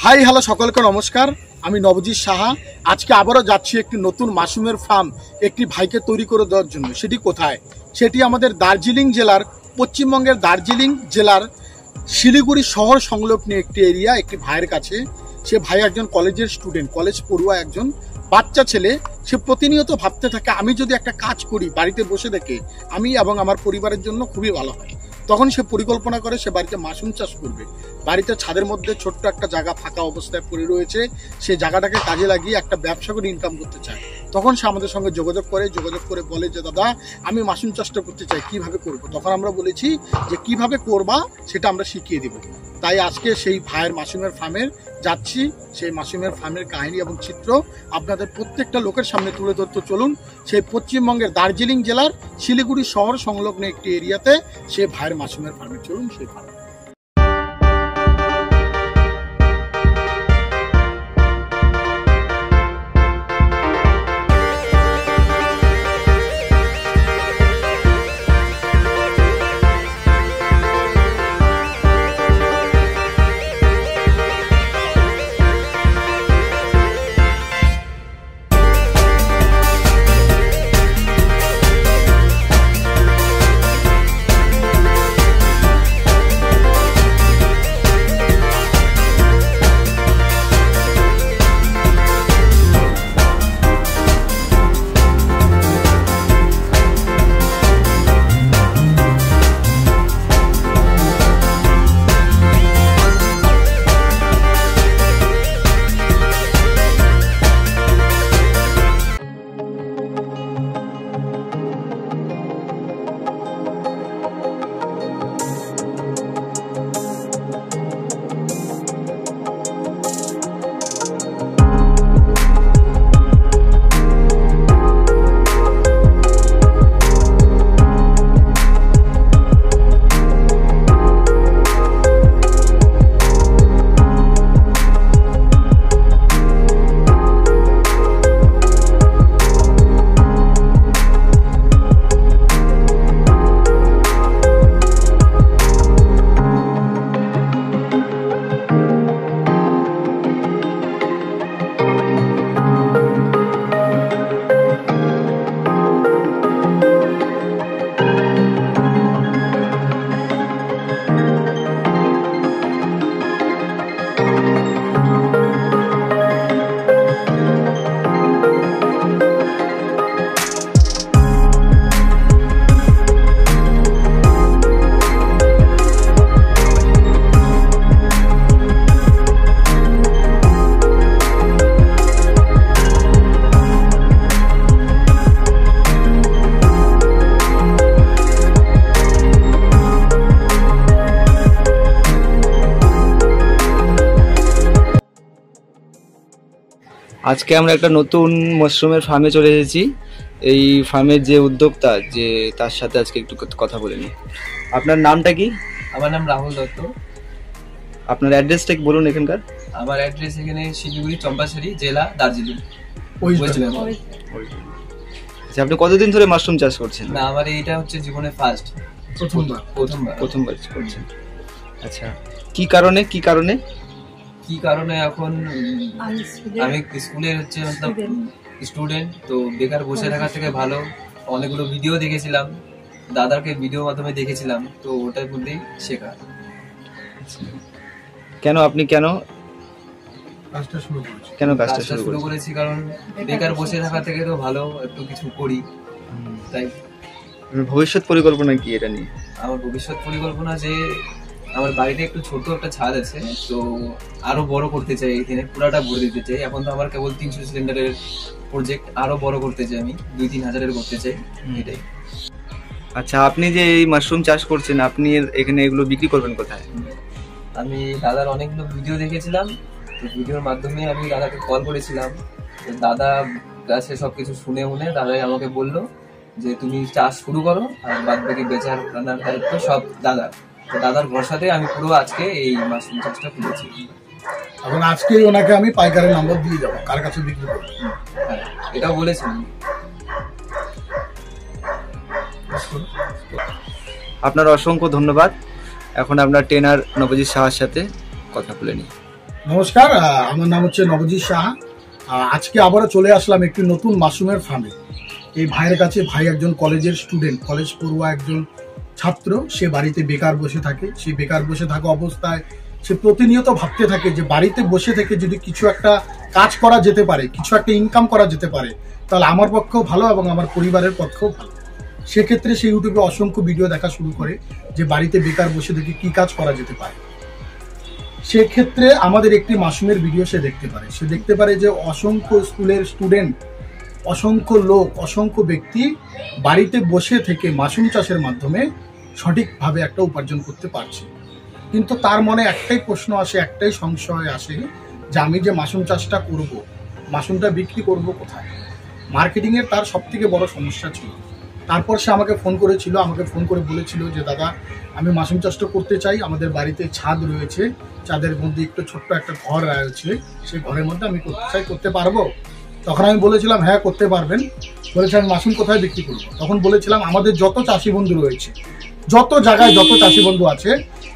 Hi hello সকলকে নমস্কার। আমি নবজিৎ সাহা। আজকে আবারও যাচ্ছি একটি নতুন মাশরুমের ফার্ম একটি ভাইকে তৈরি করে দেওয়ার জন্য। সেটি কোথায়? সেটি আমাদের দার্জিলিং জেলার, পশ্চিমবঙ্গের দার্জিলিং জেলার শিলিগুড়ি শহর সংলগ্ন একটি এরিয়া, একটি ভাইয়ের কাছে। সে ভাই একজন কলেজের স্টুডেন্ট, কলেজ পড়ুয়া একজন বাচ্চা ছেলে। সে প্রতিনিয়ত ভাবতে থাকে আমি যদি একটা কাজ করি বাড়িতে বসে থেকে আমি এবং আমার পরিবারের জন্য খুবই ভালো হয়। তখন সে পরিকল্পনা করে সে বাড়িতে মাশরুম চাষ করবে। বাড়িতে ছাদের মধ্যে ছোট্ট একটা জায়গা ফাঁকা অবস্থায় পড়ে রয়েছে, সে জায়গাটাকে কাজে লাগিয়ে একটা ব্যবসা করে ইনকাম করতে চায়। তখন সে আমাদের সঙ্গে যোগাযোগ করে বলে যে দাদা আমি মাশরুম চাষটা করতে চাই, কিভাবে করব? তখন আমরা বলেছি যে কিভাবে করবা সেটা আমরা শিখিয়ে দেব। তাই আজকে সেই ভাইয়ের মাশরুমের ফার্মের যাচ্ছি। সেই মাশরুমের ফার্মের কাহিনী এবং চিত্র আপনাদের প্রত্যেকটা লোকের সামনে তুলে ধরতে চলুন। সেই পশ্চিমবঙ্গের দার্জিলিং জেলার শিলিগুড়ি শহর সংলগ্ন একটি এরিয়াতে সে ভাইয়ের মাশরুমের ফার্মে চলুন। সেই ফার্ম আজকে আমরা একটা নতুন মাশরুমের ফার্মে চলে এসেছি। এই ফার্মের যে উদ্যোক্তা, যে তার সাথে আজকে একটু কথা বলে নিই। আপনার নামটা কি? আমার নাম রাহুল দত্ত। আপনার অ্যাড্রেসটা কি বলুন এখানকার? আমার অ্যাড্রেস এখানে শিলিগুড়ি, চম্পাশাড়ি জেলা, দার্জিলিং, ওয়েস্ট বেঙ্গল। আচ্ছা, আপনি কতদিন ধরে মাশরুম চাষ করছেন? না, আমার এইটা হচ্ছে জীবনে প্রথমবার করছেন। আচ্ছা, কি কারণে এখন আমি স্কুলে হচ্ছে স্টুডেন্ট, তো বেকার বসে থাকার থেকে ভালো অনেকগুলো ভিডিও দেখেছিলাম, দাদাকে ভিডিও মাধ্যমে দেখেছিলাম, তো ওটার মধ্যেই শেখা। আপনি কেন কাজটা শুরু করেছি? কারণ বেকার বসে থাকা থেকে তো ভালো একটু কিছু করি, তাই। ভবিষ্যৎ পরিকল্পনা কি এটা নিয়ে? আমার ভবিষ্যৎ পরিকল্পনা যে আমার বাড়িতে একটু ছোট একটা ছাদ আছে, তো আরো বড় করতে চাই, এখানে পুরাটা ভরে দিতে চাই। এখন তো আমার কেবল 300 সিলিন্ডারের প্রজেক্ট, আরো বড় করতে চাই, আমি 2-3 হাজারের করতে চাই, এটাই। আচ্ছা, আপনি যে এই মাশরুম চাষ করছেন, আপনি এখানে এগুলো বিক্রি করবেন কোথায়? আমি দাদার অনেকগুলো ভিডিও দেখেছিলাম, তো ভিডিওর মাধ্যমে আমি দাদাকে কল করেছিলাম। তো দাদা কাছে সবকিছু শুনে দাদাই আমাকে বললো যে তুমি চাষ শুরু করো, আর বাদ বাকি বেচার রান্নার দায়িত্ব সব দাদার। তো দাদার ভরসাতে আমি পুরো আজকে এই মাশরুম চাষটা করেছি। এবং আজকেই ওনাকে আমি পাইকারের নাম্বার দিয়ে যাবো কার কাছে বিক্রি করবো। হ্যাঁ, এটাও বলেছিলাম। আপনার অসংখ্য ধন্যবাদ। এখন আপনার ট্রেনার নবজিৎ সাহার সাথে কথা বলে নিই। নমস্কার, আমার নাম হচ্ছে নবজিৎ সাহা। আজকে আবারও চলে আসলাম একটি নতুন মাশরুমের ফার্মে। এই ভাইয়ের কাছে, ভাই একজন কলেজের স্টুডেন্ট, কলেজ পড়ুয়া একজন ছাত্র। সে বাড়িতে বেকার বসে থাকে। সে বেকার বসে থাকা অবস্থায় সে প্রতিনিয়ত ভাবতে থাকে যে বাড়িতে বসে থেকে যদি কিছু একটা কাজ করা যেতে পারে, কিছু একটা ইনকাম করা যেতে পারে, তাহলে আমার পক্ষেও ভালো এবং আমার পরিবারের পক্ষেও ভালো। সেক্ষেত্রে সে ইউটিউবে অসংখ্য ভিডিও দেখা শুরু করে যে বাড়িতে বেকার বসে থেকে কি কাজ করা যেতে পারে। সেক্ষেত্রে আমাদের একটি মাশরুমের ভিডিও সে দেখতে পারে। সে দেখতে পারে যে অসংখ্য স্কুলের স্টুডেন্ট, অসংখ্য লোক, অসংখ্য ব্যক্তি বাড়িতে বসে থেকে মাশরুম চাষের মাধ্যমে সঠিকভাবে একটা উপার্জন করতে পারছে। কিন্তু তার মনে একটাই প্রশ্ন আসে, একটাই সংশয় আসে যে আমি যে মাশরুম চাষটা করব, মাশরুমটা বিক্রি করব কোথায়? মার্কেটিংয়ের তার সব থেকে বড় সমস্যা ছিল। তারপর সে আমাকে ফোন করেছিল, আমাকে ফোন করে বলেছিল যে দাদা, আমি মাশরুম চাষটা করতে চাই। আমাদের বাড়িতে ছাদ রয়েছে, ছাদের মধ্যে একটু ছোট্ট একটা ঘর রয়েছে, সেই ঘরের মধ্যে আমি করতে চাই, করতে পারবো? তখন আমি বলেছিলাম হ্যাঁ করতে পারবেন। বলেছে আমি মাশরুম কোথায় বিক্রি করবো? তখন বলেছিলাম আমাদের যত চাষি বন্ধু রয়েছে, যত জায়গায় যত চাষি বন্ধু আছে,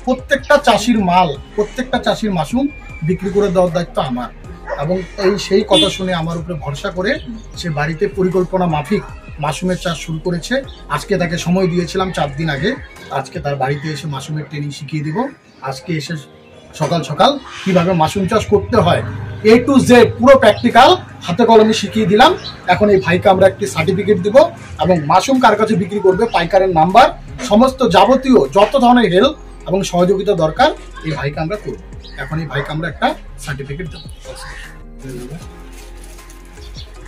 প্রত্যেকটা চাষির মাল, প্রত্যেকটা চাষির মাশরুম বিক্রি করে দেওয়ার দায়িত্ব আমার। এবং সেই কথা শুনে আমার উপরে ভরসা করে সে বাড়িতে পরিকল্পনা মাফিক মাশরুমের চাষ শুরু করেছে। আজকে তাকে সময় দিয়েছিলাম 4 দিন আগে। আজকে তার বাড়িতে এসে মাশরুমের ট্রেনিং শিখিয়ে দিব। আজকে এসে সকাল সকাল কিভাবে মাশরুম চাষ করতে হয় A to Z পুরো প্র্যাকটিক্যাল হাতে কলমে শিখিয়ে দিলাম। এখন এই ভাইকে আমরা একটি সার্টিফিকেট দিব এবং মাশরুম কার কাছে বিক্রি করবে, পাইকারের নাম্বার, সমস্ত যাবতীয় যত ধরনের হেল্প এবং সহযোগিতা দরকার এই ভাইকে আমরা করব। এখন এই ভাইকে আমরা একটা সার্টিফিকেট দেবো।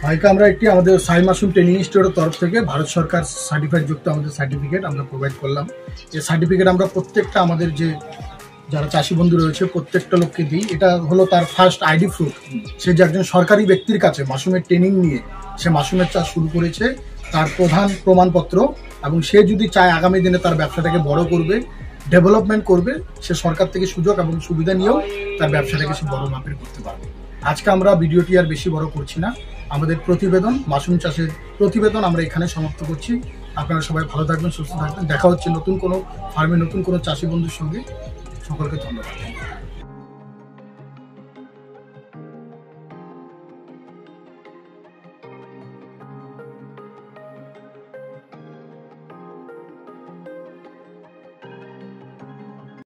ভাইকে আমরা একটি আমাদের সাই মাশরুম ট্রেনিং ইনস্টিটিউটের তরফ থেকে ভারত সরকার সার্টিফাইড যুক্ত আমাদের সার্টিফিকেট আমরা প্রোভাইড করলাম। এই সার্টিফিকেট আমরা প্রত্যেকটা আমাদের যারা চাষি বন্ধু রয়েছে প্রত্যেকটা লোককে দিই। এটা হলো তার ফার্স্ট আইডি প্রুফ। সে যে একজন সরকারি ব্যক্তির কাছে মাশরুমের ট্রেনিং নিয়ে সে মাশরুমের চাষ শুরু করেছে, তার প্রধান প্রমাণপত্র। এবং সে যদি চায় আগামী দিনে তার ব্যবসাটাকে বড় করবে, ডেভেলপমেন্ট করবে, সে সরকার থেকে সুযোগ এবং সুবিধা নিয়েও তার ব্যবসাটাকে সে বড় মাপের করতে পারবে। আজকে আমরা ভিডিওটি আর বেশি বড় করছি না। আমাদের প্রতিবেদন, মাশরুম চাষের প্রতিবেদন আমরা এখানে সমাপ্ত করছি। আপনারা সবাই ভালো থাকবেন, সুস্থ থাকবেন। দেখা হচ্ছে নতুন কোনো ফার্মে, নতুন কোনো চাষি বন্ধুর সঙ্গে। সকলকে ধন্যবাদ।